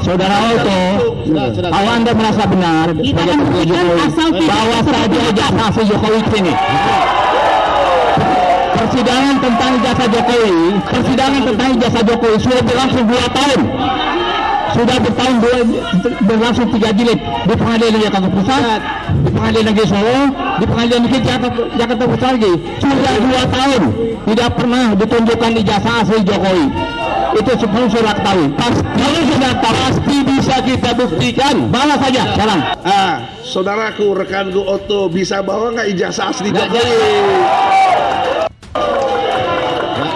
Saudara Otto, kalau Anda merasa benar sebagai Pak Jokowi bawa saja ijazah Jokowi ke sini. Persidangan tentang ijazah Jokowi sudah berlangsung 2 tahun. Sudah berlangsung 3 jilid di Pengadilan Jakarta Pusat, di Pengadilan Negeri Solo, di Pengadilan Negeri Jakarta Pusat lagi. Sudah 2 tahun tidak pernah ditunjukkan ijazah asli Jokowi. Itu sebelum sudah ketahui. Kalau sudah pasti bisa kita buktikan. Bawa saja, jalan. Saudaraku, rekanku Otto, bisa bawa nggak ijazah asli Jokowi?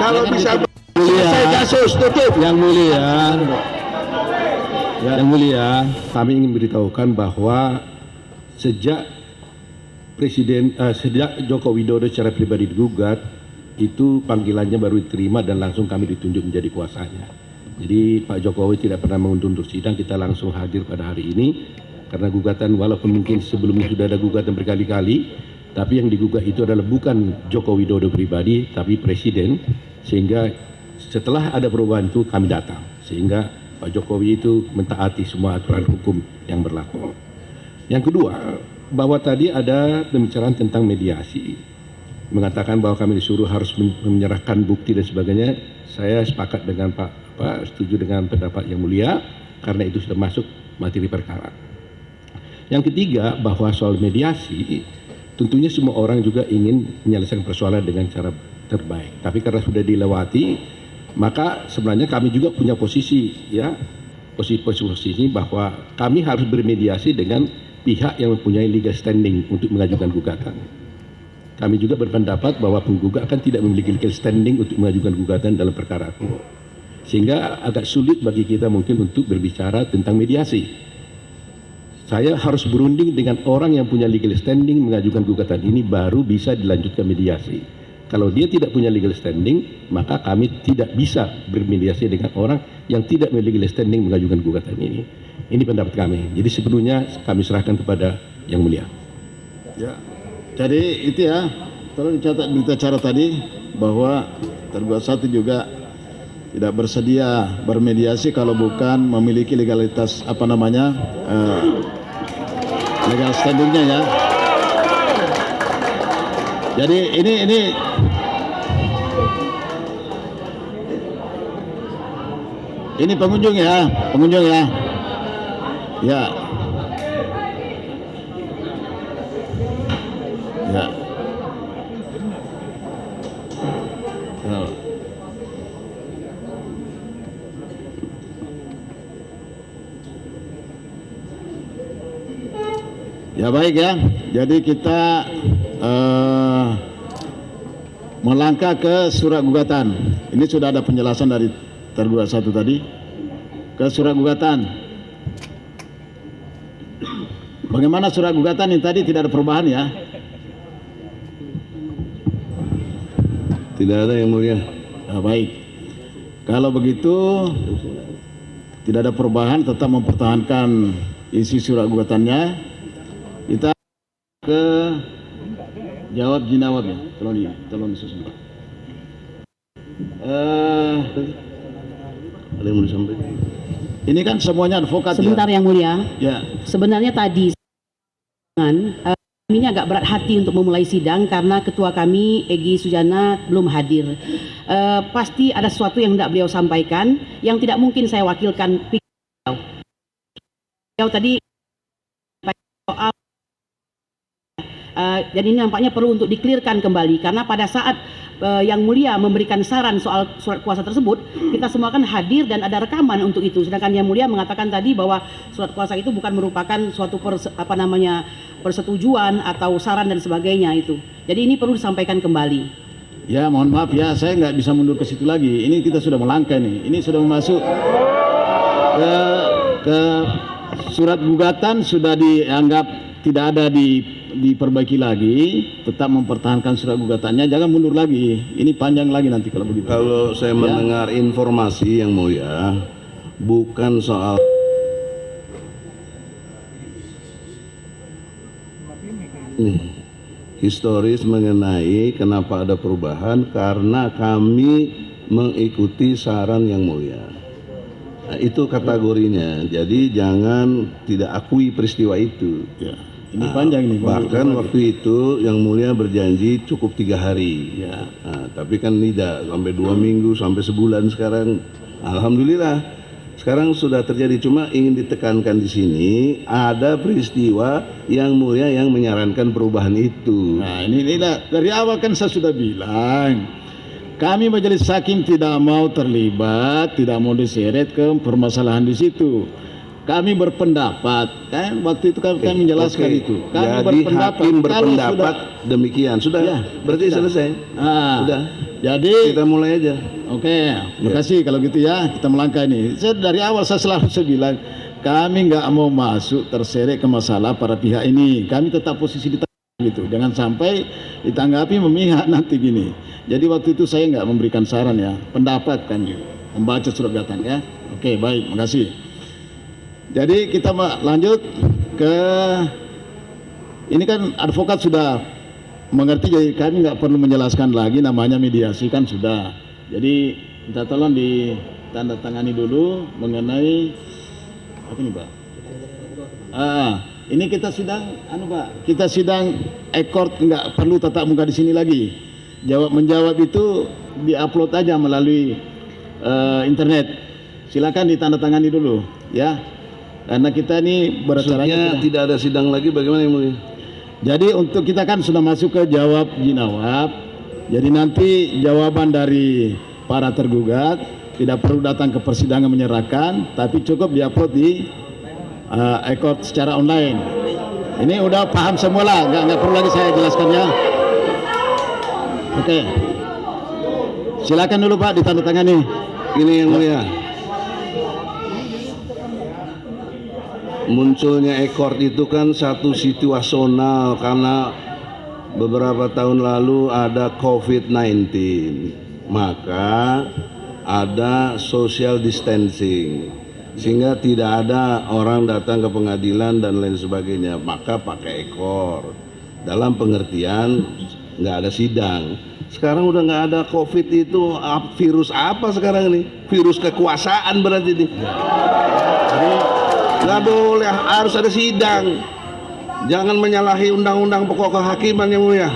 Kalau bisa, selesai kasus, tutup. Yang mulia, kami ingin beritahukan bahwa sejak Joko Widodo secara pribadi digugat, itu panggilannya baru diterima dan langsung kami ditunjuk menjadi kuasanya. Jadi Pak Jokowi tidak pernah mengundur sidang, kita langsung hadir pada hari ini karena gugatan, walaupun mungkin sebelumnya sudah ada gugatan berkali-kali, tapi yang digugat itu adalah bukan Joko Widodo pribadi, tapi Presiden, sehingga setelah ada perubahan itu kami datang, sehingga Pak Jokowi itu mentaati semua aturan hukum yang berlaku. Yang kedua, bahwa tadi ada pembicaraan tentang mediasi, mengatakan bahwa kami disuruh harus menyerahkan bukti dan sebagainya. Saya sepakat dengan setuju dengan pendapat yang mulia, karena itu sudah masuk materi perkara. Yang ketiga, bahwa soal mediasi, tentunya semua orang juga ingin menyelesaikan persoalan dengan cara terbaik. Tapi karena sudah dilewati, maka sebenarnya kami juga punya posisi posisi bahwa kami harus bermediasi dengan pihak yang mempunyai legal standing untuk mengajukan gugatan. Kami juga berpendapat bahwa penggugat kan tidak memiliki legal standing untuk mengajukan gugatan dalam perkara aku. Sehingga agak sulit bagi kita mungkin untuk berbicara tentang mediasi. Saya harus berunding dengan orang yang punya legal standing mengajukan gugatan ini baru bisa dilanjutkan mediasi. Kalau dia tidak punya legal standing, maka kami tidak bisa bermediasi dengan orang yang tidak memiliki legal standing mengajukan gugatan ini. Ini pendapat kami. Jadi sepenuhnya kami serahkan kepada Yang Mulia. Ya, jadi itu ya, tolong dicatat berita acara tadi bahwa tergugat 1 juga tidak bersedia bermediasi kalau bukan memiliki legalitas legal standingnya ya. Jadi ini pengunjung ya. Ya. Ya. Ya baik ya. Jadi kita melangkah ke surat gugatan. Ini sudah ada penjelasan dari tergugat 1 tadi. Ke surat gugatan. Bagaimana surat gugatan ini tadi tidak ada perubahan ya? Tidak ada, Yang Mulia. Nah, baik. Kalau begitu tidak ada perubahan, tetap mempertahankan isi surat gugatannya. Kita ke jawab jinawab ya. Tolong disusun. Ada yang mau disampaikan? Ini kan semuanya advokat. Sebentar ya? Yang Mulia. Ya. Sebenarnya tadi ini agak berat hati untuk memulai sidang karena ketua kami Egy Sujana belum hadir. Pasti ada sesuatu yang tidak beliau sampaikan yang tidak mungkin saya wakilkan. Beliau tadi soal dan ini nampaknya perlu untuk diklirkan kembali karena pada saat Yang Mulia memberikan saran soal surat kuasa tersebut, kita semua kan hadir dan ada rekaman untuk itu. Sedangkan Yang Mulia mengatakan tadi bahwa surat kuasa itu bukan merupakan suatu persetujuan atau saran dan sebagainya itu. Jadi ini perlu disampaikan kembali. Ya mohon maaf ya, saya nggak bisa mundur ke situ lagi. Ini kita sudah melangkah nih. Ini sudah masuk ke surat gugatan, sudah dianggap tidak ada diperbaiki lagi, tetap mempertahankan surat gugatannya, jangan mundur lagi. Ini panjang lagi nanti kalau begitu. Kalau saya mendengar informasi Yang Mulia, bukan soal historis mengenai kenapa ada perubahan, karena kami mengikuti saran Yang Mulia. Nah, itu kategorinya. Jadi jangan tidak akui peristiwa itu. Ya. Ini panjang nih. Bahkan waktu itu Yang Mulia berjanji cukup 3 hari. Ya. Nah, tapi kan tidak sampai 2 minggu, sampai sebulan sekarang. Alhamdulillah. Sekarang sudah terjadi. Cuma ingin ditekankan di sini ada peristiwa Yang Mulia yang menyarankan perubahan itu. Nah ini dari awal kan saya sudah bilang, kami Majelis Hakim tidak mau terlibat, tidak mau diseret ke permasalahan di situ. Kami berpendapat, kan waktu itu kami menjelaskan Oke. itu. Kami Jadi hakim berpendapat sudah, demikian. Sudah, Ya, berarti sudah. selesai. Sudah. Jadi Kita mulai aja. oke, makasih kalau gitu ya, kita melangkah ini. Dari awal saya selalu bilang, kami nggak mau masuk terseret ke masalah para pihak ini. Kami tetap posisi di tengah gitu. Jangan sampai ditanggapi memihak nanti gini. Jadi waktu itu saya nggak memberikan saran ya, pendapat kan gitu. Membaca surat gugatan ya. Oke, baik, makasih. Jadi kita lanjut ke ini kan advokat sudah mengerti, jadi kami nggak perlu menjelaskan lagi, namanya mediasi kan sudah. Jadi minta tolong ditandatangani dulu mengenai apa ini Pak? Ini kita sidang, Pak, kita sidang ekord, nggak perlu tatap muka di sini lagi. Menjawab itu diupload aja melalui internet. Silakan ditandatangani dulu, ya. Karena kita ini Maksudnya tidak ada sidang lagi, bagaimana Yang Mulia? jadi untuk kita kan sudah masuk ke jawab jinawab. Jadi nanti jawaban dari para tergugat tidak perlu datang ke persidangan menyerahkan, tapi cukup diupload di ekor secara online. Ini udah paham semua lah, nggak perlu lagi saya jelaskan ya. Oke, silakan dulu Pak ditandatangani. Ini Yang Mulia. Munculnya ekor itu kan satu situasional karena beberapa tahun lalu ada COVID-19, maka ada social distancing sehingga tidak ada orang datang ke pengadilan dan lain sebagainya, maka pakai ekor dalam pengertian nggak ada sidang. Sekarang udah nggak ada COVID itu, virus apa sekarang ini? Virus kekuasaan berarti ini. Nggak boleh, harus ada sidang. Jangan menyalahi undang-undang pokok kehakiman Yang Mulia.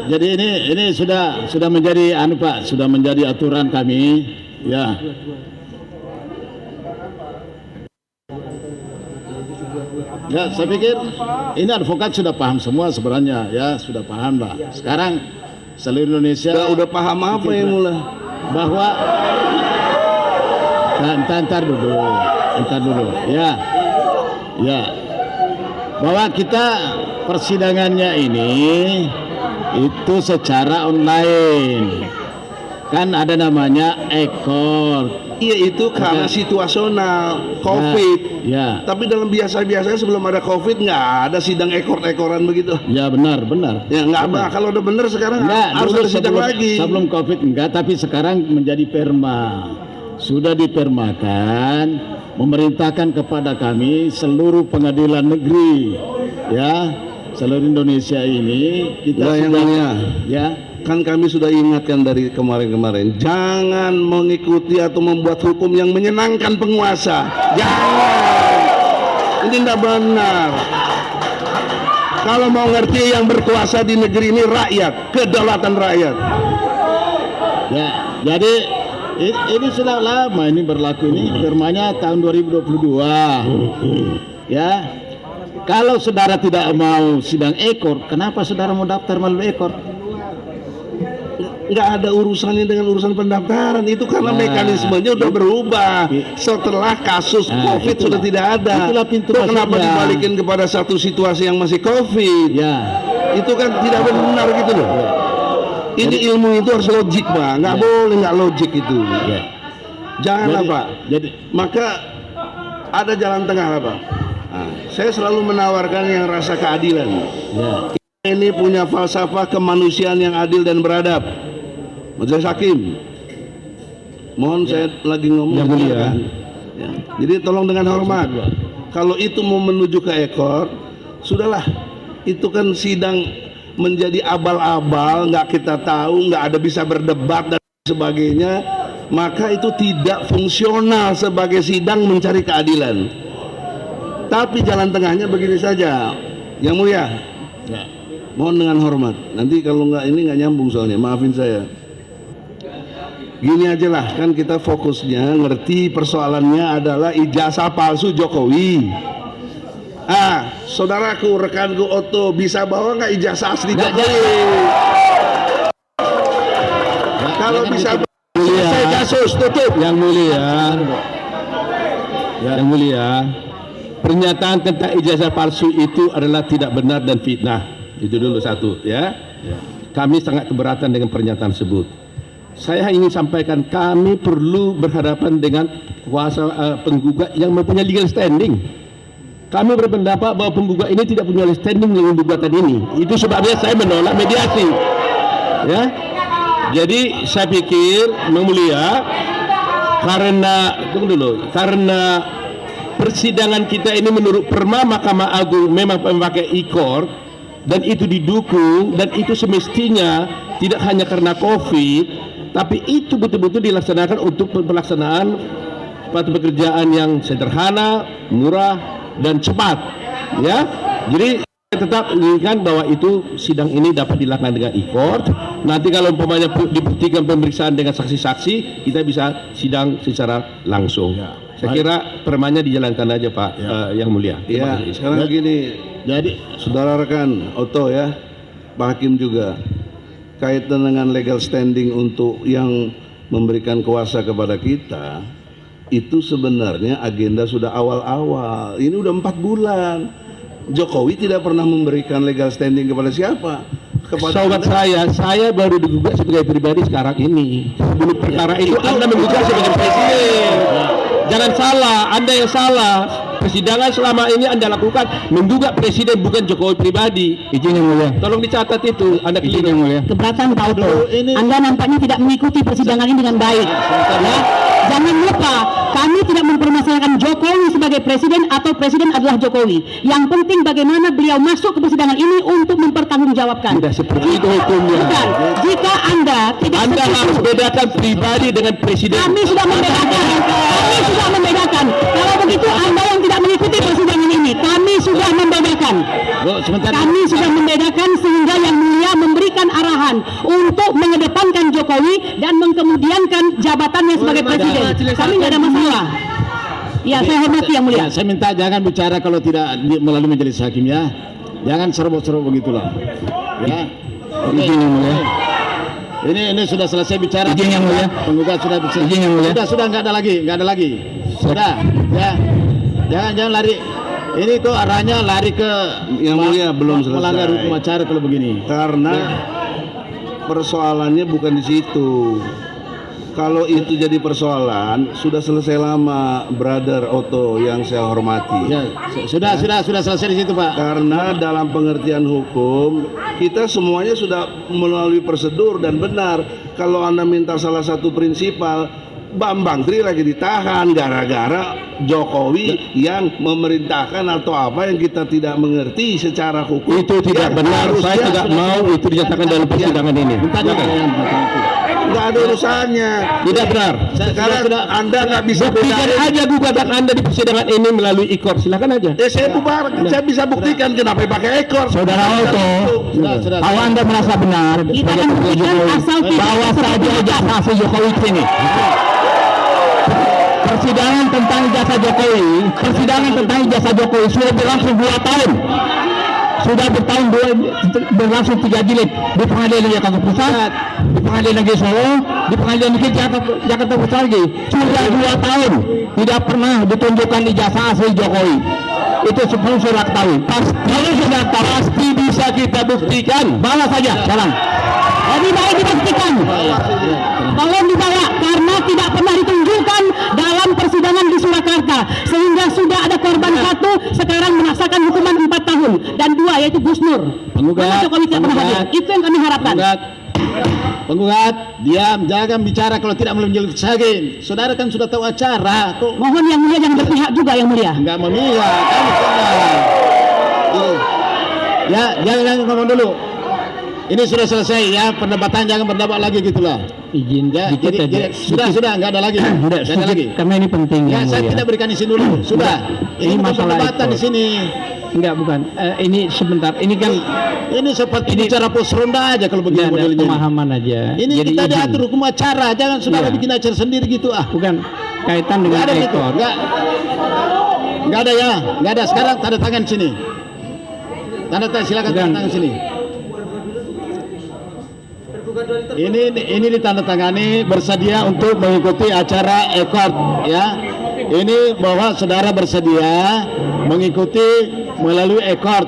Jadi ini sudah menjadi Pak, sudah menjadi aturan kami, ya. Ya, saya pikir ini advokat sudah paham semua sebenarnya, ya, sudah paham lah. Sekarang seluruh Indonesia Udah paham apa Yang Mulia? bahwa ntar dulu, ya, bahwa kita persidangannya ini itu secara online, kan ada namanya ekor. Iya, itu karena situasional COVID. Ya, Tapi dalam biasa-biasanya sebelum ada COVID nggak ada sidang ekor-ekoran begitu. ya benar. Ya nggak apa. Kalau udah bener sekarang Enggak, harus dulu ada sidang lagi. sebelum COVID enggak, tapi sekarang menjadi perma. Sudah dipermakan, memerintahkan kepada kami seluruh pengadilan negeri, ya, seluruh Indonesia ini kita Yang Mulia, ya, kan kami sudah ingatkan dari kemarin-kemarin, jangan mengikuti atau membuat hukum yang menyenangkan penguasa. Jangan. Ini tidak benar. Kalau mau ngerti yang berkuasa di negeri ini rakyat, kedaulatan rakyat. ya. Jadi ini sudah lama ini berlaku, ini firmanya tahun 2022. Ya. Kalau saudara tidak mau sidang ekor, kenapa saudara mau daftar melalui ekor? Nggak ada urusannya dengan urusan pendaftaran, itu karena mekanismenya udah berubah setelah kasus COVID itulah. sudah tidak ada. Itulah pintu Terus kenapa masuknya. dibalikin kepada satu situasi yang masih COVID? Ya. Itu kan tidak benar gitu loh. Ini ilmu itu harus logik Pak, nggak boleh nggak logik itu. Janganlah Pak. Jadi Maka ada jalan tengah lah Pak. Nah, saya selalu menawarkan yang rasa keadilan. ya. Ini punya falsafah kemanusiaan yang adil dan beradab. Majelis Hakim, mohon saya lagi ngomong. Yang Mulia. Ya. Jadi tolong dengan hormat. Kalau itu mau menuju ke ekor, sudahlah. Itu kan sidang menjadi abal-abal, nggak kita tahu, nggak ada bisa berdebat dan sebagainya, maka itu tidak fungsional sebagai sidang mencari keadilan. Tapi jalan tengahnya begini saja, Yang Mulia. Ya. Mohon dengan hormat. Nanti kalau nggak ini nggak nyambung soalnya, maafin saya. Gini aja lah, kan kita fokusnya ngerti persoalannya adalah ijazah palsu Jokowi. Saudaraku, rekanku Otto, bisa bawa nggak ijazah asli Jokowi? Kalau bisa, saya kasus tutup. Yang mulia, pernyataan tentang ijazah palsu itu adalah tidak benar dan fitnah. Itu dulu satu, ya. Kami sangat keberatan dengan pernyataan tersebut. Saya ingin sampaikan, kami perlu berhadapan dengan kuasa penggugat yang mempunyai legal standing. Kami berpendapat bahwa penggugat ini tidak punya standing dengan gugatan ini. Itu sebabnya saya menolak mediasi. Ya. Jadi saya pikir, Yang Mulia, karena persidangan kita ini menurut Perma Mahkamah Agung memang memakai e-court dan itu didukung, dan itu semestinya tidak hanya karena COVID, tapi itu betul-betul dilaksanakan untuk pelaksanaan suatu pekerjaan yang sederhana, murah, dan cepat. Ya, jadi saya tetap inginkan bahwa itu sidang ini dapat dilakukan dengan e-court. Nanti kalau umpamanya dibuktikan pemeriksaan dengan saksi-saksi, kita bisa sidang secara langsung. Ya. Saya kira permanya dijalankan aja, Pak. Yang Mulia. Ya, sekarang begini. Jadi, saudara rekan Otto ya, Pak Hakim juga, kaitan dengan legal standing untuk yang memberikan kuasa kepada kita, itu sebenarnya agenda sudah awal-awal. Ini udah 4 bulan. Jokowi tidak pernah memberikan legal standing kepada siapa? Sobat saya baru digugat sebagai pribadi sekarang ini. Sebelum perkara itu Anda menggugat sebagai presiden. Jangan salah, Anda yang salah. Persidangan selama ini Anda lakukan menggugat presiden, bukan Jokowi pribadi. Izin Yang Mulia. Tolong dicatat itu. Anda izin Yang Mulia. Keberatan Pak Otto, Anda nampaknya tidak mengikuti persidangan ini dengan baik. Ya. Jangan lupa, kami tidak mempermasalahkan Jokowi sebagai presiden atau presiden adalah Jokowi. Yang penting bagaimana beliau masuk ke persidangan ini untuk mempertanggungjawabkan. Tidak seperti itu hukumnya. Bukan. Jika Anda tidak Anda harus bedakan pribadi dengan presiden. Kami sudah membedakan. Kalau begitu Anda yang tidak mengikuti persidangan ini, kami sudah membedakan. Kami sudah membedakan sehingga Yang Mulia memberikan arahan untuk mengedepankan Jokowi dan mengkemudiankan jabatannya sebagai presiden. Kami tidak ada masalah. Ya, saya hormati Yang Mulia. Ya, saya minta jangan bicara kalau tidak melalui majelis hakim ya. Jangan serobot-serobot begitulah. Ya. Izin Yang Mulia. Ini sudah selesai bicara. Izin Yang Mulia. Penggugat sudah bicara. Izin Yang Mulia. Sudah nggak ada lagi. Sudah. Ya. Jangan lari. Ini kok arahnya lari ke Yang Mulia belum selesai. Melanggar hukum acara kalau begini. Karena persoalannya bukan di situ. Kalau itu jadi persoalan, sudah selesai lama, Brother Otto yang saya hormati. Ya, sudah selesai di situ, Pak. Karena dalam pengertian hukum, kita semuanya sudah melalui prosedur dan benar. Kalau Anda minta salah satu prinsipal, Bambang Tri lagi ditahan gara-gara Jokowi yang memerintahkan atau apa yang kita tidak mengerti secara hukum. Itu tidak benar. Saya tidak mau itu dinyatakan dalam persidangan ini. Nggak ada urusannya. Tidak benar. Sekarang Anda nggak bisa Buktikan bedain. aja gugatan Anda di persidangan ini melalui e-court. Silakan aja. Saya bubar, saya bisa buktikan kenapa pakai ekor. Saudara Otto, kalau Anda merasa benar Kita akan buktikan asal tidak bahwa saja ijazah Jokowi ini. Persidangan tentang ijazah Jokowi sudah berlangsung 2 tahun. Sudah berlangsung 3 jilid di Pengadilan Jakarta Pusat, di Pengadilan Negeri Solo, di Pengadilan Negeri Jakarta Pusat lagi. Sudah 2 tahun tidak pernah ditunjukkan ijazah asli Jokowi. Itu sebelum sudah ketahui. Kalau sudah pasti bisa kita buktikan. Bawa saja, jalan. lebih baik dibuktikan. Tolong dibawa karena tidak pernah ditunjukkan dalam persidangan di Surakarta, sehingga sudah ada korban 1 sekarang merasakan hukuman 4 tahun dan 2 yaitu Gus Nur. Karena Jokowi tidak pernah hadir. Itu yang kami harapkan. Penggugat, diam, jangan bicara kalau tidak melalui hakim. Saudara kan sudah tahu acara. Kok Mohon Yang Mulia jangan berpihak juga Yang Mulia. enggak memihak, kamu jangan. Ya, jangan ngomong dulu. ini sudah selesai ya perdebatan, jangan berdebat lagi gitulah. Izin Ya, dikit aja. sudah nggak ada lagi. Tidak, Nggak ada sedikit, lagi. karena ini penting Ya, yang saya mulia. tidak berikan izin dulu. Sudah. Ini Ini bukan masalah perdebatan ekor. di sini. Enggak, bukan. Ini sebentar. Ini kan Ini seperti bicara pos ronda aja kalau begini ada modelnya. pemahaman aja. Ini Jadi kita izin. diatur hukum acara, jangan saudara Iya. bikin acara sendiri gitu ah. Bukan kaitan Nggak dengan ada gitu, ekor. nggak ada ya, nggak ada. Sekarang tanda tangan sini. Tanda tangan, silakan Bukan. tanda tangan sini. Ini ditandatangani bersedia untuk mengikuti acara ekor ya. Ini bahwa saudara bersedia mengikuti melalui ekor.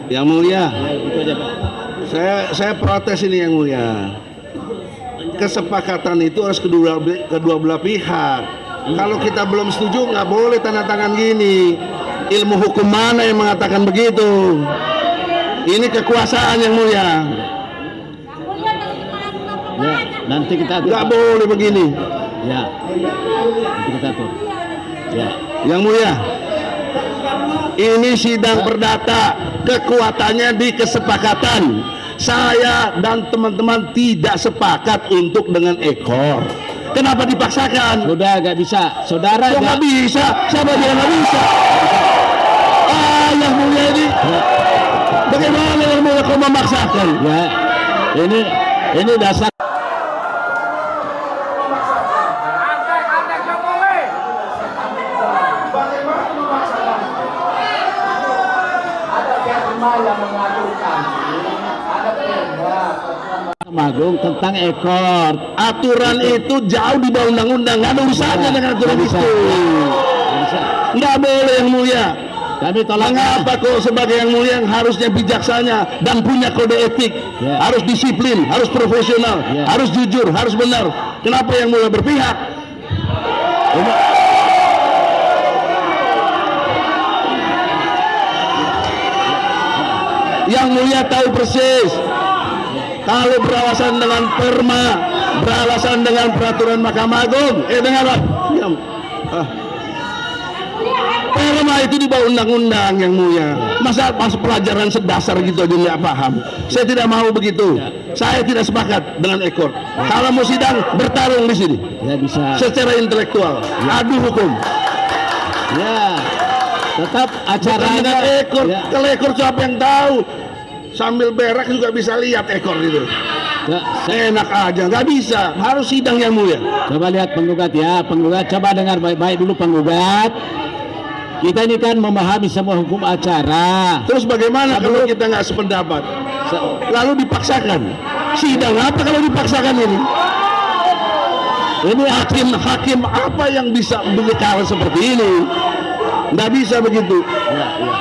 Yang mulia, Itu aja, Pak. saya protes ini yang mulia. Kesepakatan itu harus kedua belah pihak. Kalau kita belum setuju nggak boleh tanda tangan gini. Ilmu hukum mana yang mengatakan begitu? Ini kekuasaan yang mulia. Ya, nanti kita atur. Nggak Pak. boleh begini. Ya, nanti kita atur. Ya. Yang mulia, ini sidang perdata, kekuatannya di kesepakatan. Saya dan teman-teman tidak sepakat untuk dengan ekor. Kenapa dipaksakan? Sudah nggak bisa, saudara. Kok nggak bisa? Siapa bilang nggak bisa? Yang mulia ini, bagaimana yang mulia kau memaksakan? Ya, ini dasar. Agung tentang ekor. Aturan itu jauh di bawah undang-undang, nggak ada urusannya dengan aturan Nggak bisa. itu. Nggak bisa. Nggak boleh yang mulia. Kami tolak. Mengapa kok sebagai yang mulia yang harusnya bijaksana dan punya kode etik, Ya. harus disiplin, harus profesional, Ya. harus jujur, harus benar. Kenapa yang mulia berpihak? Yang mulia tahu persis kalau beralasan dengan perma, beralasan dengan peraturan Mahkamah Agung. Dengar Pak. Diam. Perma itu di bawah undang-undang yang mulia. Masa pelajaran sedasar gitu aja nggak paham. Saya tidak mau begitu. Saya tidak sepakat dengan ekor. Kalau mau sidang bertarung di sini Ya bisa. secara intelektual, adu hukum. Ya. Tetap Bukan acaranya. dengan ekor. Ya. Kalau ekor siapa yang tahu? Sambil berak juga bisa lihat ekor itu. Ya, Enak aja, nggak bisa. Harus sidang yang mulia. coba lihat penggugat ya, penggugat coba dengar baik-baik dulu penggugat. Kita ini kan memahami semua hukum acara. Terus bagaimana kalau kita nggak sependapat? Lalu dipaksakan. Sidang apa kalau dipaksakan ini? Ini hakim apa yang bisa berbicara seperti ini? Nggak bisa begitu. Ya, ya.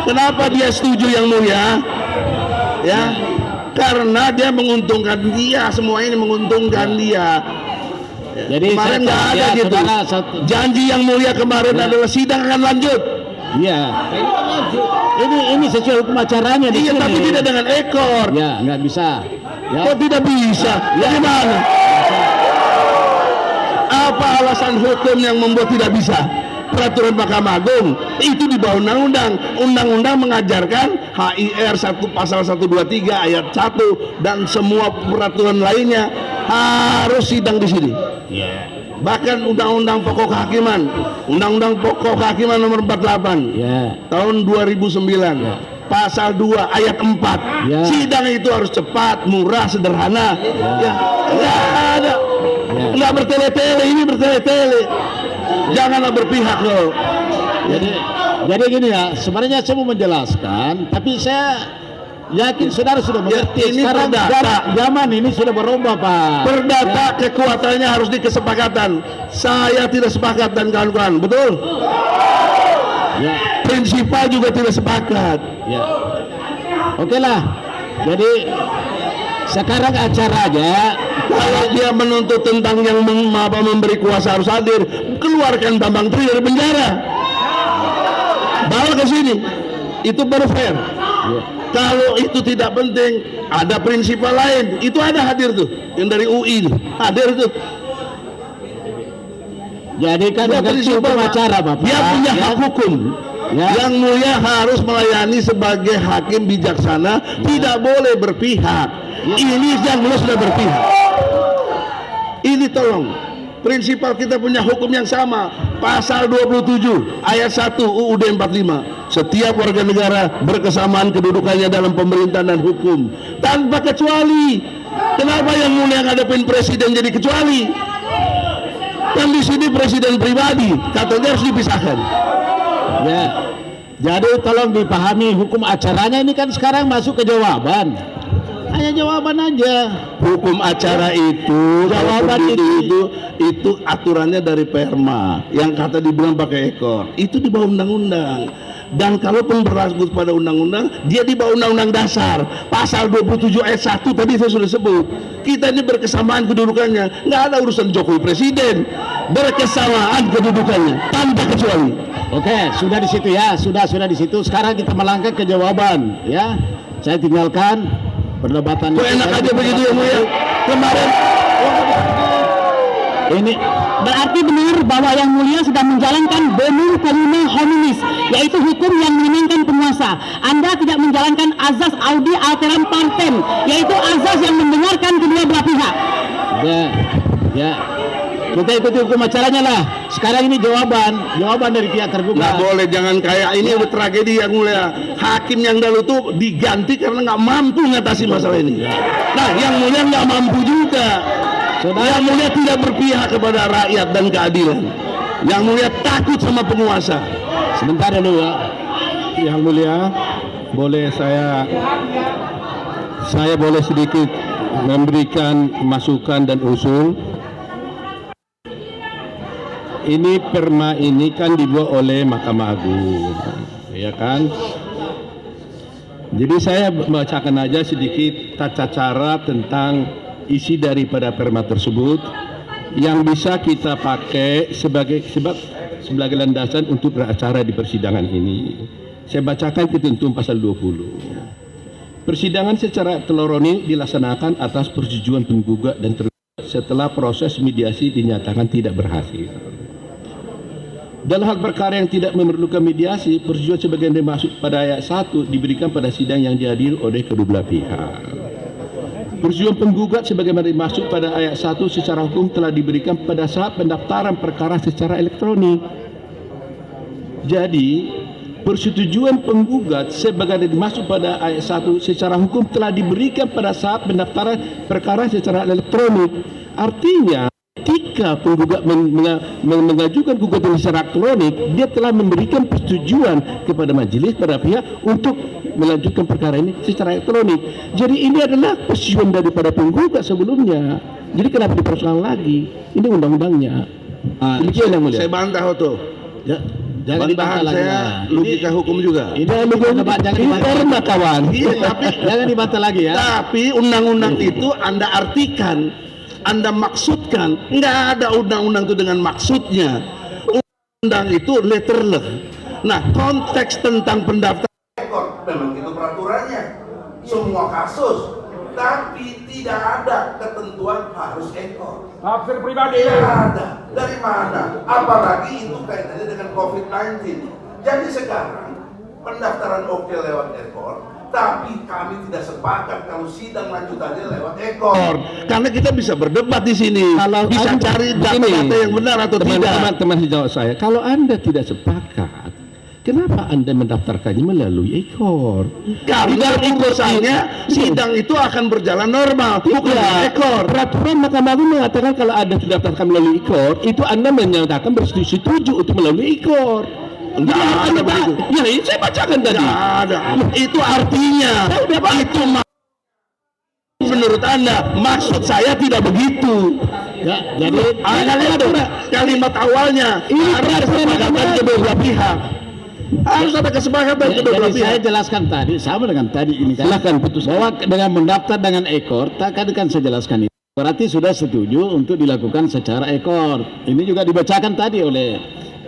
Kenapa dia setuju yang mulia? Ya, karena dia menguntungkan dia. Semua ini menguntungkan dia. Jadi Kemarin nggak ada ya, gitu. saudara, Janji yang mulia kemarin adalah sidang akan lanjut. Iya. Ini sesuai hukum acaranya di Iya, sini. tapi tidak dengan ekor. Ya, nggak bisa. Ya. Kok tidak bisa? Bagaimana? Apa alasan hukum yang membuat tidak bisa? Peraturan Mahkamah Agung itu di bawah undang-undang. Undang-undang mengajarkan HIR 1 pasal 123 ayat 1 dan semua peraturan lainnya harus sidang di sini. Ya. Bahkan Undang-Undang Pokok Kehakiman, Undang-Undang Pokok Kehakiman nomor 48 Ya. tahun 2009 pasal 2 ayat 4 Ya. sidang itu harus cepat, murah, sederhana. Ya, nggak ada. Ya. Nggak bertele-tele, ini bertele-tele. Janganlah berpihak loh. Jadi gini ya, sebenarnya saya mau menjelaskan, tapi saya yakin saudara sudah mengerti. ini Sekarang perdata. zaman ini sudah berubah, Pak. Perdata kekuatannya harus di kesepakatan. Saya tidak sepakat dan kawan-kawan, betul? Ya, Prinsipal juga tidak sepakat. ya. Oke lah. Jadi sekarang acaranya Kalau dia menuntut tentang yang memberi kuasa harus hadir, keluarkan Bambang Tri dari penjara, bawa ke sini, itu baru fair. Kalau itu tidak penting, ada prinsipal lain, itu ada hadir tuh, yang dari UI tuh, hadir tuh. Jadi kan Dia mengerti prinsipal, hukum Pak. acara, Bapak. Dia punya hak hukum. Ya. Yang mulia harus melayani sebagai hakim bijaksana, tidak boleh berpihak. Ini yang mulia sudah berpihak. Ini tolong. Prinsipal kita punya hukum yang sama. Pasal 27 ayat 1 UUD 45. Setiap warga negara berkesamaan kedudukannya dalam pemerintahan dan hukum tanpa kecuali. Kenapa yang mulia ngadepin presiden jadi kecuali? Kan di sini presiden pribadi, katanya harus dipisahkan. Ya. Jadi tolong dipahami hukum acaranya ini kan sekarang masuk ke jawaban. Hanya jawaban aja. Hukum acara itu, Jawaban itu aturannya dari Perma yang kata dibilang pakai ekor. Itu di bawah undang-undang. Dan kalaupun berlaku pada undang-undang, dia di bawah undang-undang dasar. Pasal 27 ayat 1 tadi saya sudah sebut. Kita ini berkesamaan kedudukannya. Nggak ada urusan Jokowi presiden. Berkesamaan kedudukannya tanpa kecuali. Oke, sudah di situ ya, sudah di situ. Sekarang kita melangkah ke jawaban, ya. Saya tinggalkan perdebatan. Kok enak aja begitu ya mulia? Kemarin Ini berarti benar bahwa yang mulia sedang menjalankan bonum prima hominis, yaitu hukum yang menyenangkan penguasa. Anda tidak menjalankan azas audi alteram partem, yaitu azas yang mendengarkan kedua belah pihak. Ya. Kita ikuti hukum acaranya lah. Sekarang ini jawaban dari pihak tergugat. nggak boleh, jangan kayak ini udah tragedi yang mulia. Hakim yang dahulu tuh diganti karena nggak mampu mengatasi masalah ini. Nah, yang mulia nggak mampu juga. Yang mulia tidak berpihak kepada rakyat dan keadilan. Yang mulia takut sama penguasa. Sebentar dulu ya. Yang mulia, boleh saya boleh sedikit memberikan masukan dan usul. Ini Perma ini kan dibuat oleh Mahkamah Agung, ya kan? Jadi saya bacakan aja sedikit tata cara tentang isi daripada Perma tersebut yang bisa kita pakai sebagai landasan untuk beracara di persidangan ini. Saya bacakan ketentuan pasal 20. Persidangan secara elektronik dilaksanakan atas persetujuan penggugat dan tergugat setelah proses mediasi dinyatakan tidak berhasil. Dalam hal perkara yang tidak memerlukan mediasi, persetujuan sebagaimana dimaksud pada ayat 1 diberikan pada sidang yang dihadiri oleh kedua belah pihak. Persetujuan penggugat sebagaimana dimaksud pada ayat 1 secara hukum telah diberikan pada saat pendaftaran perkara secara elektronik. Jadi, persetujuan penggugat sebagaimana dimaksud pada ayat 1 secara hukum telah diberikan pada saat pendaftaran perkara secara elektronik. Artinya, ketika penggugat mengajukan gugatan secara elektronik, dia telah memberikan persetujuan kepada majelis pada pihak untuk melanjutkan perkara ini secara elektronik. Jadi ini adalah persetujuan daripada penggugat sebelumnya. Jadi kenapa dipersoalkan lagi? Ini undang-undangnya. Demikian yang mulia. Saya bantah tuh. Ya, jangan Bantahan dibantah lagi. saya Nah, logika hukum juga. Ini jangan dibantah, kawan. Iya, tapi Jangan dibantah lagi ya. Tapi undang-undang itu Anda artikan, Anda maksudkan. Nggak ada undang-undang itu dengan maksudnya. Undang itu letterless. Nah, konteks tentang pendaftaran ekor memang itu peraturannya. Semua kasus, tapi tidak ada ketentuan harus ekor. Tafsir pribadi. Tidak ada. Dari mana? Apalagi itu kaitannya dengan COVID-19. Jadi sekarang pendaftaran oke lewat ekor, tapi kami tidak sepakat kalau sidang lanjutannya lewat ekor. Karena kita bisa berdebat di sini. Kalau Bisa Anda- cari begini, data yang benar atau tidak. Teman-teman jawab saya, kalau Anda tidak sepakat, kenapa Anda mendaftarkannya melalui ekor? Karena urusannya sidang itu akan berjalan normal, bukan ekor. Peraturan Mahkamah Agung mengatakan kalau Anda daftarkan melalui ekor, itu Anda menyatakan bersetuju untuk melalui ekor. Enggak Jadi ada Anda begitu. ya ini saya bacakan tadi. Tidak ada. Itu artinya itu menurut Anda, maksud saya tidak begitu. Ya, jadi Anda lihat tuh kalimat awalnya, Ini harus peraturan kesepakatan Mahkamah kedua belah pihak. Harus ada kesepakatan kedua belah Jadi pihak. saya jelaskan tadi sama dengan tadi ini kan. Silakan putus. Bahwa dengan mendaftar dengan ekor, tadi kan saya jelaskan itu. Berarti sudah setuju untuk dilakukan secara ekor. Ini juga dibacakan tadi oleh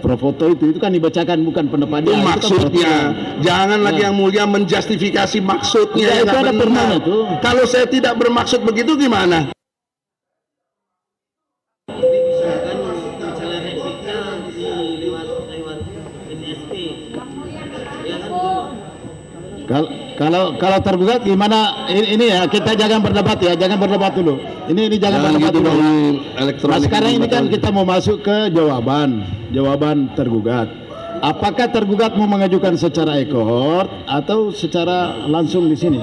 Prof. Foto itu kan dibacakan bukan pendapat Itu dia. maksudnya, jangan lagi yang mulia menjustifikasi maksudnya. Itu nggak ada benar. firmannya tuh. Kalau saya tidak bermaksud begitu gimana? Kalau tergugat gimana? Ini ya, kita jangan berdebat ya, jangan berdebat dulu. Ini jangan berdebat gitu dulu. dong, Nah, elektronik sekarang ini kan dibatalkan. kita mau masuk ke jawaban tergugat. Apakah tergugat mau mengajukan secara ekor atau secara langsung di sini?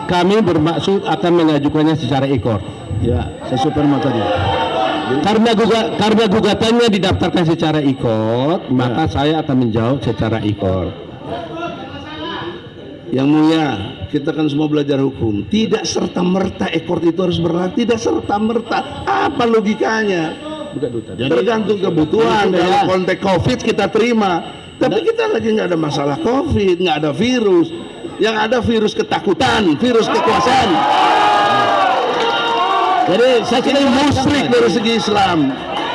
Kami bermaksud akan mengajukannya secara ekor. Ya, sesuai perma tadi. Karena gugatannya didaftarkan secara ekor, maka saya akan menjawab secara ekor. Yang mulia, kita kan semua belajar hukum. Tidak serta merta ekor itu harus berlaku. Tidak serta merta. Apa logikanya? Tergantung kebutuhan. Jadi, Dalam konteks COVID kita terima. Tapi kita lagi nggak ada masalah COVID, nggak ada virus. Yang ada virus ketakutan, virus kekuasaan. Jadi saya Ini musyrik dari segi Islam.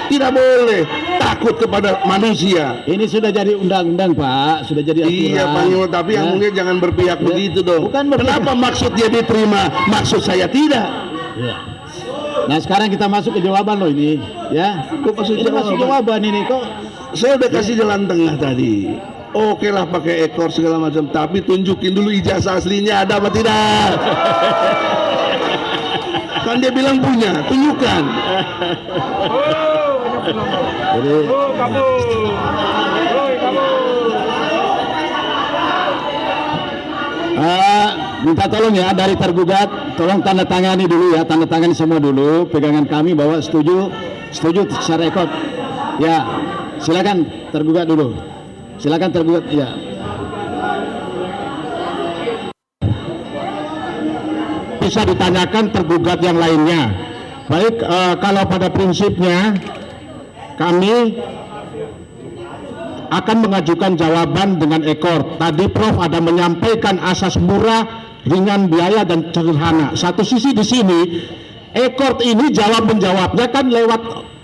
Tidak boleh takut kepada manusia. ini sudah jadi undang-undang, Pak, sudah jadi aturan. Iya Pak Nyul, tapi yang Ya. mulia jangan berpihak begitu dong. Bukan berpihak. Kenapa maksud dia diterima, maksud saya tidak? Ya. Nah, sekarang kita masuk ke jawaban loh ini, ya. Kok masuk Ini masuk jawaban ini kok. Saya udah kasih jalan tengah tadi. Oke lah pakai ekor segala macam, tapi tunjukin dulu ijazah aslinya ada apa tidak. Kan dia bilang punya, tunjukkan. Jadi minta tolong ya dari tergugat, tolong tanda tangani dulu ya, tanda tangani semua dulu, pegangan kami bahwa setuju secara ekor. Ya, silakan tergugat dulu. Silakan tergugat, ya. Bisa ditanyakan tergugat yang lainnya. Baik, kalau pada prinsipnya kami akan mengajukan jawaban dengan ekor. Tadi Prof ada menyampaikan asas murah, ringan biaya dan sederhana. Satu sisi di sini ekor ini jawab menjawabnya kan lewat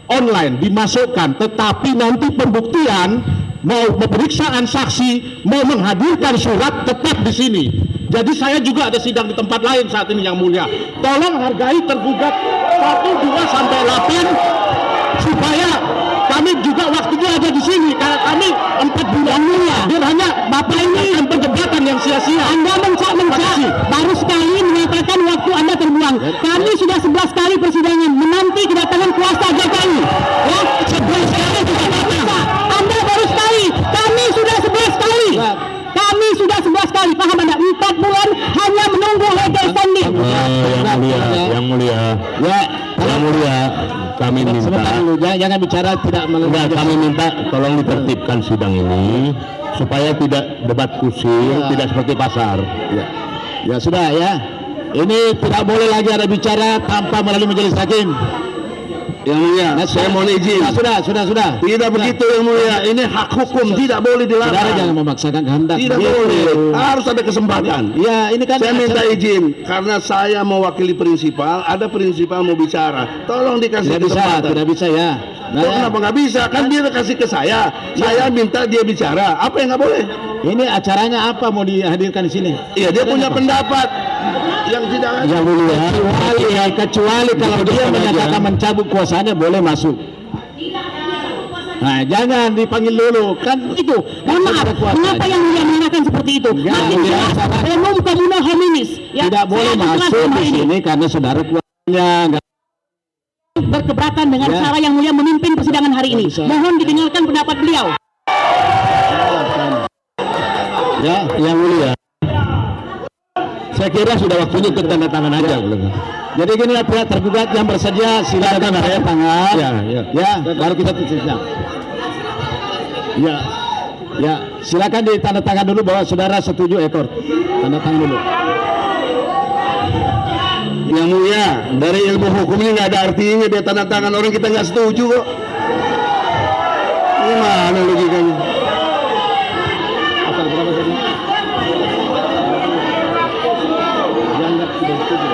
online dimasukkan, tetapi nanti pembuktian mau pemeriksaan saksi, mau menghadirkan surat tetap di sini. Jadi saya juga ada sidang di tempat lain saat ini yang mulia. Tolong hargai tergugat 1, 2 sampai 8 supaya kami juga waktunya ada di sini karena kami 4 bulan mulia. Biar hanya Bapak ini akan perdebatan yang sia-sia. Anda mencak-mencak baru sekali mengatakan waktu Anda terbuang. Kami sudah 11 kali persidangan menanti kedatangan kuasa Jokowi. Ya, 11 kali kita datang. Anda baru sekali. Kami sudah 11 kali. Kami sudah 11 kali. Paham Anda? 4 bulan hanya menunggu legal standing. Yang mulia, kami minta. Sebentar dulu, jangan bicara tidak Enggak, kami minta tolong ditertibkan sidang ini supaya tidak debat kusir, Ya. tidak seperti pasar. Ya, ya sudah ya. Ini tidak boleh lagi ada bicara tanpa melalui majelis hakim. Yang mulia, saya mohon izin. Sudah. Tidak begitu yang mulia. Ini hak hukum, tidak boleh Saudara jangan dilarang. memaksakan kehendak. Tidak Gitu. boleh. Harus ada kesempatan. Ya, ini kan Saya minta izin karena saya mewakili prinsipal. Ada prinsipal mau bicara. Tolong dikasih tidak bisa, kesempatan. tidak bisa ya. Kok kenapa nggak bisa? Kan dia kasih ke saya. Saya minta dia bicara. Apa yang nggak boleh? Ini acaranya apa mau dihadirkan di sini? Iya, dia punya pendapat yang tidak ada. Yang mulia, kecuali kalau dia menyatakan mencabut kuasanya boleh masuk. Nah, jangan dipanggil dulu kan itu. Mohon maaf, mengapa yang mulia mengatakan seperti itu? Enggak, Makin mulia, jelas, salah. remum komunal hominis. Ya, Tidak boleh saya akan masuk jelaskan di hal ini. sini karena saudara kuasanya enggak Berkeberatan dengan Ya. cara yang mulia memimpin persidangan hari ini. Bisa. Mohon didengarkan pendapat beliau. ya. Yang mulia, saya kira sudah waktunya untuk tanda tangan aja. Jadi gini ya, pihak tergugat yang bersedia silakan tanda tangan. Ya. Baru kita sidang. Ya, silakan ditanda tangan dulu bahwa saudara setuju ekor. Tanda tangan dulu. Yang mulia, dari ilmu hukumnya nggak ada artinya dia tanda tangan orang kita nggak setuju kok. Gimana logikanya? Pasal berapa tadi? Dianggap sudah setuju.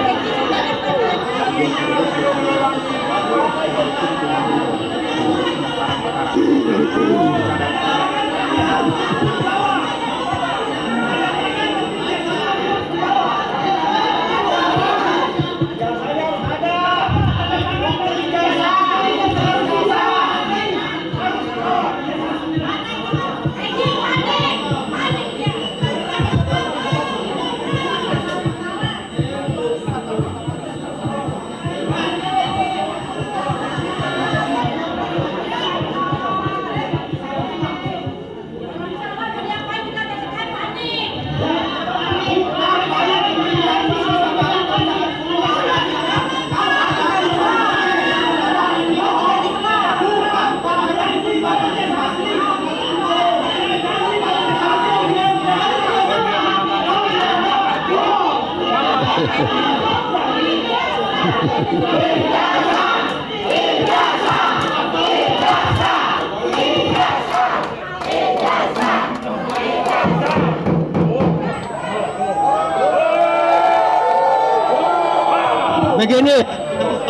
begini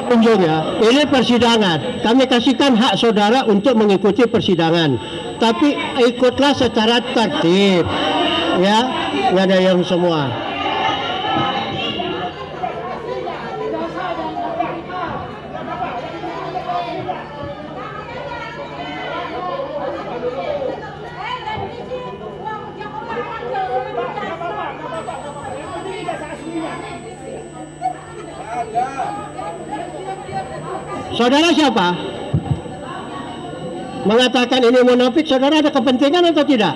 pengunjung ya, ini persidangan. Kami kasihkan hak saudara untuk mengikuti persidangan, tapi ikutlah secara tertib, ya, nggak ada yang semua. Saudara siapa? Mengatakan ini munafik, saudara ada kepentingan atau tidak?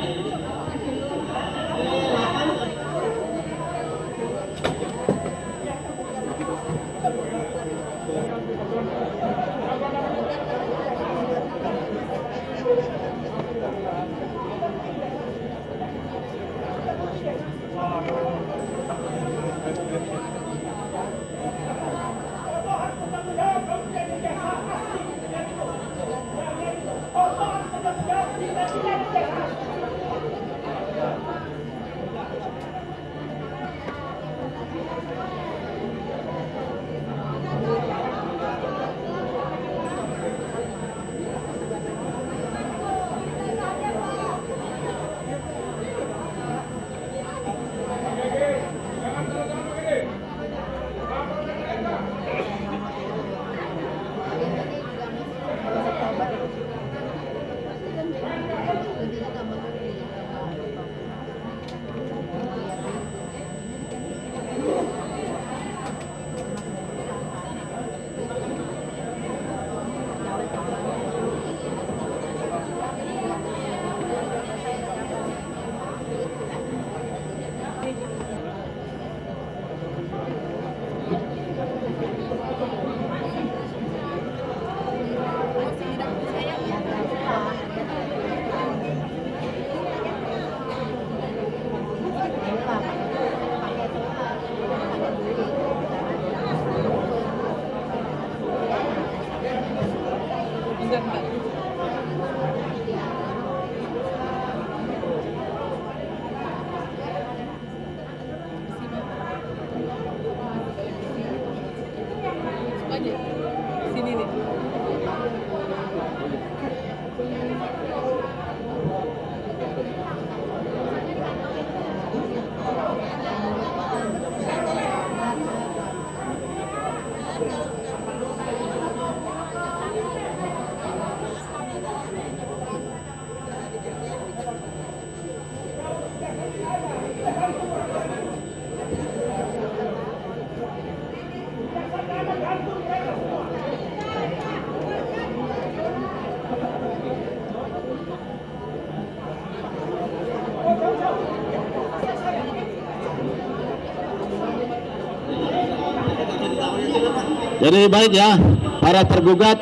Jadi baik ya, para tergugat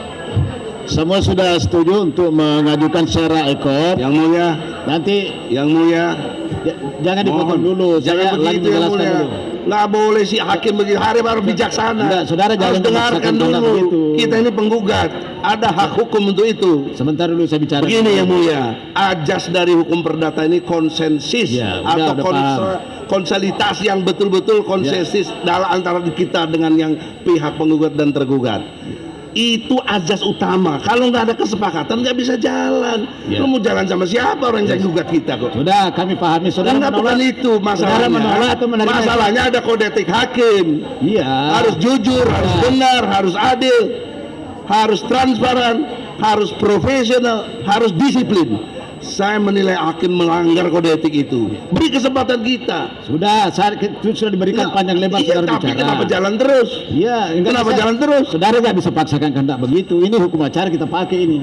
semua sudah setuju untuk mengajukan secara ekor. Yang mulia, Nanti yang mulia, jangan dipotong mohon. dulu, saya Jangan lagi begitu yang menjelaskan mulia. dulu. Nggak boleh si hakim begitu, hari baru bijaksana. Enggak, saudara harus jangan dengarkan memaksakan kehendak dulu. begitu. Kita ini penggugat, ada hak hukum untuk itu. Sebentar dulu saya bicara. Begini yang mulia, ajas dari hukum perdata ini konsensus Ya, atau udah paham. konsolidasi yang betul-betul konsensus dalam antara kita dengan yang pihak penggugat dan tergugat. Itu azas utama. Kalau nggak ada kesepakatan nggak bisa jalan. Ya. Lu mau jalan sama siapa orang yang gugat kita kok? Sudah, kami pahami. Saudara Enggak, bukan itu Saudara masalahnya. menolak atau menerima? Masalahnya ada kode etik hakim. Iya. Harus jujur, harus benar, harus adil, harus transparan, harus profesional, harus disiplin. Saya menilai hakim melanggar kode etik itu. Beri kesempatan kita. Sudah, itu sudah diberikan Nah, panjang lebar iya, saudara tapi bicara. kenapa jalan terus? Iya, enggak Kenapa bisa. jalan terus? Saudara nggak bisa paksakan kehendak begitu. Ini hukum acara kita pakai ini.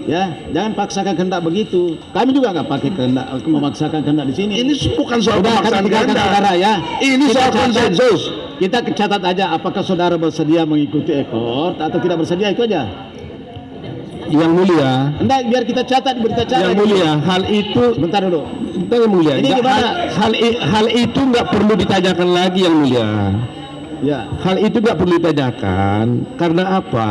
Ya, jangan paksakan kehendak begitu. Kami juga nggak pakai kehendak, memaksakan kehendak di sini. Ini bukan soal Sudah, pemaksaan kami tinggalkan kehendak. saudara ya. Ini Kita soal catat. konsensus. Kita catat aja apakah saudara bersedia mengikuti ekor atau tidak bersedia, itu aja. Yang mulia, Enggak, biar kita catat di berita acara. yang mulia, hal itu Sebentar dulu. yang mulia. Ini Nggak, gimana? hal itu nggak perlu ditanyakan lagi yang mulia. Ya. Hal itu nggak perlu ditanyakan karena apa?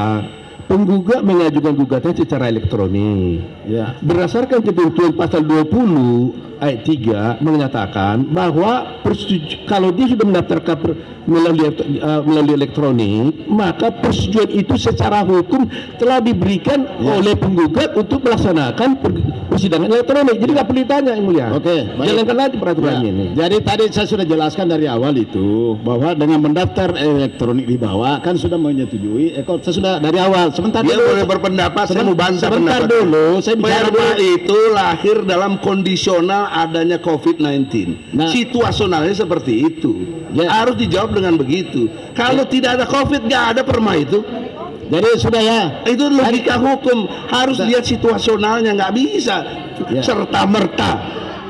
Penggugat mengajukan gugatan secara elektronik. Ya. Berdasarkan ketentuan pasal 20 ayat 3 menyatakan bahwa kalau dia sudah mendaftarkan melalui elektronik, maka persetujuan itu secara hukum telah diberikan oleh penggugat untuk melaksanakan persidangan elektronik. Jadi nggak perlu ditanya, Yang Mulia. Oke, baik. Jalankan lagi peraturannya ini. Jadi tadi saya sudah jelaskan dari awal itu bahwa dengan mendaftar elektronik di bawah kan sudah menyetujui. Saya sudah dari awal. Sebentar Dia dulu. boleh berpendapat, saya mau bantah Sebentar pendapat. dulu, saya bicara Perma dulu. itu lahir dalam kondisional adanya COVID-19. Nah. Situasionalnya seperti itu. Ya. Harus dijawab dengan begitu. Kalau tidak ada COVID, nggak ada perma itu. Jadi sudah ya. Itu logika hukum. Harus lihat situasionalnya, nggak bisa Ya. serta merta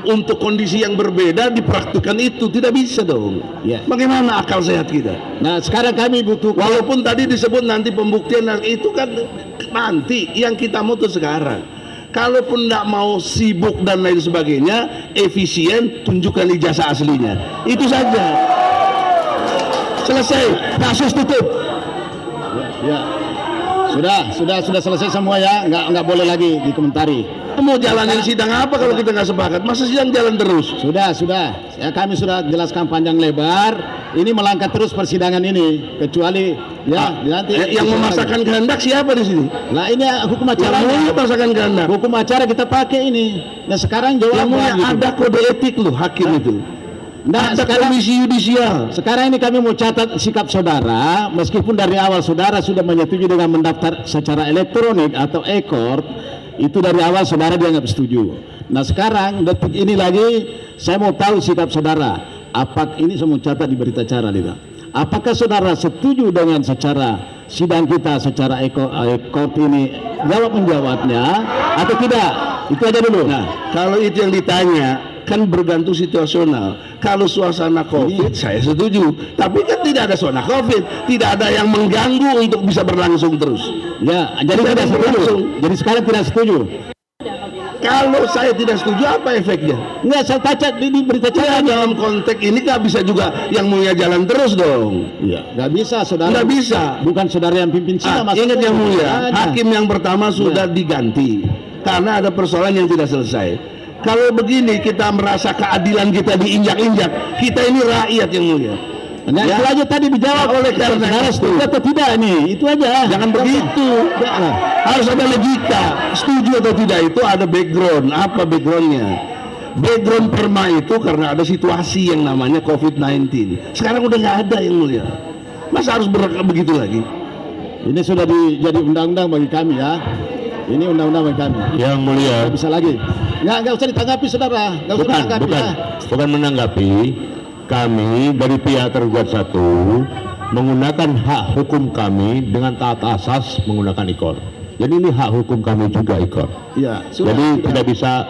untuk kondisi yang berbeda dipraktikkan itu, tidak bisa dong. Ya. Bagaimana akal sehat kita? Nah, sekarang kami butuh Walaupun tadi disebut nanti pembuktian, itu kan nanti yang kita mau tuh sekarang. Kalaupun nggak mau sibuk dan lain sebagainya, efisien, tunjukkan ijazah aslinya. Itu saja. Selesai, kasus tutup. ya. Sudah selesai semua ya. Nggak boleh lagi dikomentari. Mau jalanin sidang apa kalau kita nggak sepakat? Masa sidang jalan terus? Sudah. Ya, kami sudah jelaskan panjang lebar. Ini melangkah terus persidangan ini, kecuali ya nanti Yang memasakkan kehendak siapa di sini? Nah, ini hukum acara. Yang memasakkan kehendak. Hukum acara kita pakai ini. Nah, sekarang Yang jawaban mulia, gitu. ada kode etik loh hakim itu. Nah, Ada sekarang komisi yudisial. Sekarang ini kami mau catat sikap saudara, meskipun dari awal saudara sudah menyetujui dengan mendaftar secara elektronik atau e-court, itu dari awal saudara dianggap setuju. Nah, sekarang detik ini lagi saya mau tahu sikap saudara. Apa ini saya mau catat di berita acara Lida. Apakah saudara setuju dengan secara sidang kita secara e-court ini menjawabnya atau tidak? Itu aja dulu. Nah, kalau itu yang ditanya, kan bergantung situasional. Kalau suasana COVID, saya setuju. Tapi kan tidak ada suasana COVID, tidak ada yang mengganggu untuk bisa berlangsung terus. Ya, jadi Tidak tidak setuju. berlangsung. Jadi sekarang tidak setuju. Kalau saya tidak setuju, apa efeknya? Enggak, saya baca di berita Ya, acara. dalam konteks ini nggak bisa juga yang mulia jalan terus dong. Iya, nggak bisa saudara. Nggak bisa. Bukan saudara yang pimpin sidang. Ingat yang mulia, Ada. hakim yang pertama sudah diganti karena ada persoalan yang tidak selesai. Kalau begini kita merasa keadilan kita diinjak-injak, kita ini rakyat yang mulia. Nah, Ya. itu aja tadi dijawab Oleh karena saudara itu. setuju atau tidak nih, itu aja. Jangan begitu. Ya. Harus ada logika. Setuju atau tidak itu ada background. Apa backgroundnya? Background perma itu karena ada situasi yang namanya COVID-19. Sekarang udah nggak ada yang mulia. Masa harus begitu lagi? Ini sudah jadi undang-undang bagi kami ya. Ini undang-undang bagi kami. Yang mulia, Nggak bisa lagi. Nggak usah ditanggapi saudara. Nggak usah ditanggapi ya. bukan menanggapi. Kami dari pihak tergugat 1 menggunakan hak hukum kami dengan taat asas menggunakan IKOR. Jadi ini hak hukum kami juga IKOR. Iya, Jadi tidak bisa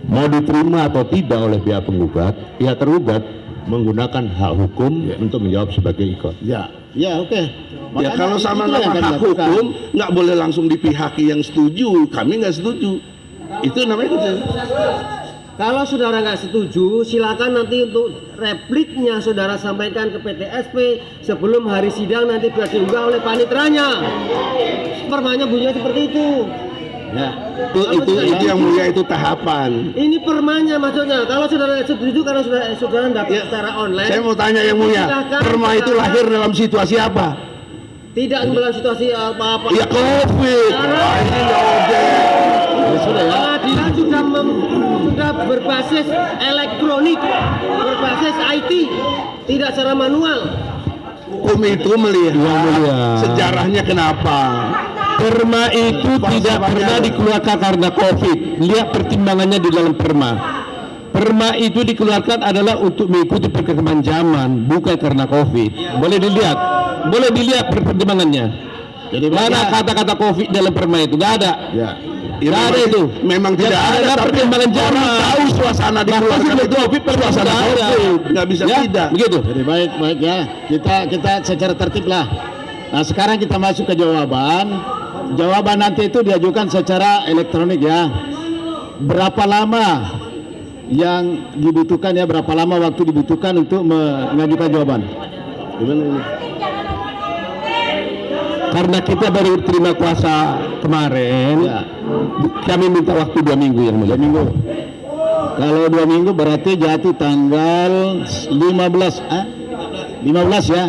mau diterima atau tidak oleh pihak penggugat, pihak tergugat menggunakan hak hukum untuk menjawab sebagai IKOR. Ya, oke. Ya Makanya kalau itulah sama-sama yang kami hak lakukan. hukum nggak boleh langsung dipihaki yang setuju. Kami nggak setuju. Itu namanya Kalau saudara nggak setuju, silakan nanti untuk repliknya saudara sampaikan ke PTSP sebelum hari sidang nanti sudah diunggah oleh panitranya. Permanya bunyinya seperti itu. Ya. itu yang mulia, itu tahapan. Ini permanya maksudnya. Kalau saudara nggak setuju karena saudara dapat Ya, secara online. Saya mau tanya yang mulia, silakan perma itu saudara. lahir dalam situasi apa? Tidak dalam situasi apa-apa. Ya COVID. Wah, ini nggak objek. Sudah ya. Pengadilan sudah berbasis elektronik, berbasis IT, tidak secara manual. Hukum itu melihat sejarahnya kenapa. Perma itu tidak pernah dikeluarkan karena COVID. Lihat pertimbangannya di dalam perma. Perma itu dikeluarkan adalah untuk mengikuti perkembangan zaman, bukan karena COVID. Boleh dilihat pertimbangannya. Jadi Mana kata-kata COVID dalam perma itu? Gak ada. Ya. Gak ada itu. Memang tidak ada, tapi pertimbangan zaman. orang tahu suasana dikeluarkan itu suasana COVID. Nggak bisa Ya, tidak. begitu. Jadi baik ya. Kita secara tertib lah. Nah, sekarang kita masuk ke jawaban. Jawaban nanti itu diajukan secara elektronik ya. Berapa lama yang dibutuhkan ya? Berapa lama waktu dibutuhkan untuk mengajukan jawaban? Gimana ini? Karena kita baru terima kuasa kemarin, Ya. kami minta waktu 2 minggu yang mulia. 2 minggu. Kalau 2 minggu berarti jatuh tanggal 15 ya.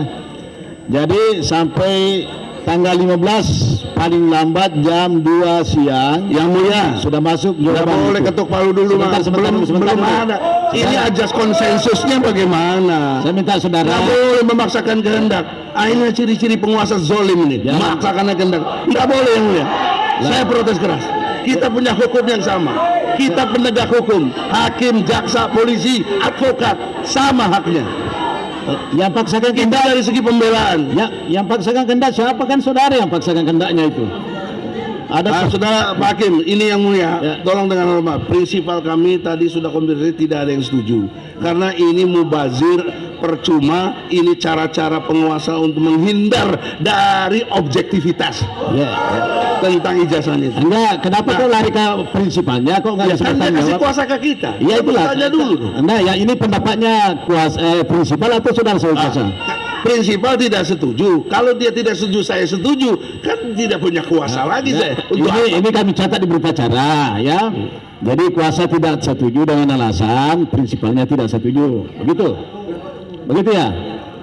Jadi sampai tanggal 15 paling lambat jam 2 siang. Yang mulia, Sudah masuk nggak jawaban boleh itu. ketuk palu dulu, Sebentar, Mas. sebentar, Belum sebentar dulu. ada. Ini ajas konsensusnya bagaimana? Saya minta saudara. Nggak boleh memaksakan kehendak. Ini ciri-ciri penguasa zolim ini. Ya. Memaksakan kehendak. Nggak boleh yang mulia. Saya protes keras. Kita punya hukum yang sama. Kita penegak hukum, hakim, jaksa, polisi, advokat, sama haknya. Yang paksakan Kita kehendak, dari segi pembelaan. ya, yang paksakan kehendak siapa? Kan saudara yang paksakan kehendaknya itu. Ada Saudara Pak Hakim, ini yang mulia, Ya. tolong dengan hormat. Prinsipal kami tadi sudah konfirmasi, tidak ada yang setuju. Karena ini mubazir, percuma, ini cara-cara penguasa untuk menghindar dari objektivitas ya. tentang ijazahnya itu. Enggak, kenapa kau lari ke prinsipalnya? Kok enggak Ya bisa kan dia bertanggung kasih jawab? kuasa ke kita. Iya itulah. Tanya dulu. Enggak, ya ini pendapatnya prinsipal atau saudara kuasa? Prinsipal tidak setuju. Kalau dia tidak setuju, saya setuju. Kan tidak punya kuasa lagi saya. Untuk apa? Ini kami catat di berita acara ya. Jadi kuasa tidak setuju dengan alasan prinsipalnya tidak setuju. Begitu. Begitu ya.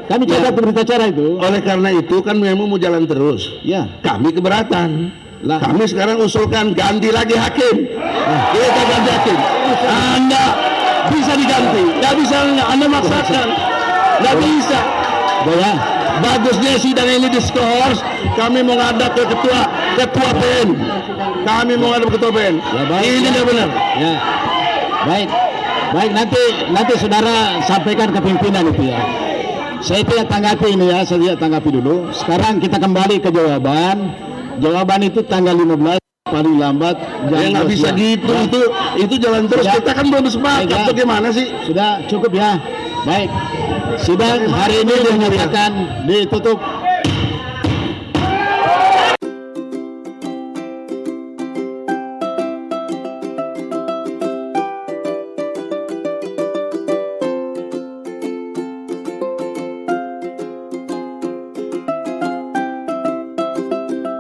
Kami catat di berita acara itu. Oleh karena itu kan memang mau jalan terus. Ya. Kami keberatan. Lah. Kami sekarang usulkan ganti lagi hakim. Kita ganti hakim. Anda bisa diganti. Nggak bisa Anda maksakan. Nggak bisa. Ya. Bagusnya sidang ini diskors. Kami mau ngadap ke ketua PN. Kami mau ngadap ke ketua PN. Ya, baik. Ini tidak benar. Ya. Baik. Baik, nanti saudara sampaikan ke pimpinan itu ya. Saya tidak tanggapi ini ya, saya tidak tanggapi dulu. Sekarang kita kembali ke jawaban. Jawaban itu tanggal 15 paling lambat Ya nggak 2 bisa siang. gitu. Itu jalan terus. Ya. Kita kan belum sepakat. Ya. Bagaimana sih? Sudah cukup ya. Baik. Sidang hari ini dinyatakan ditutup.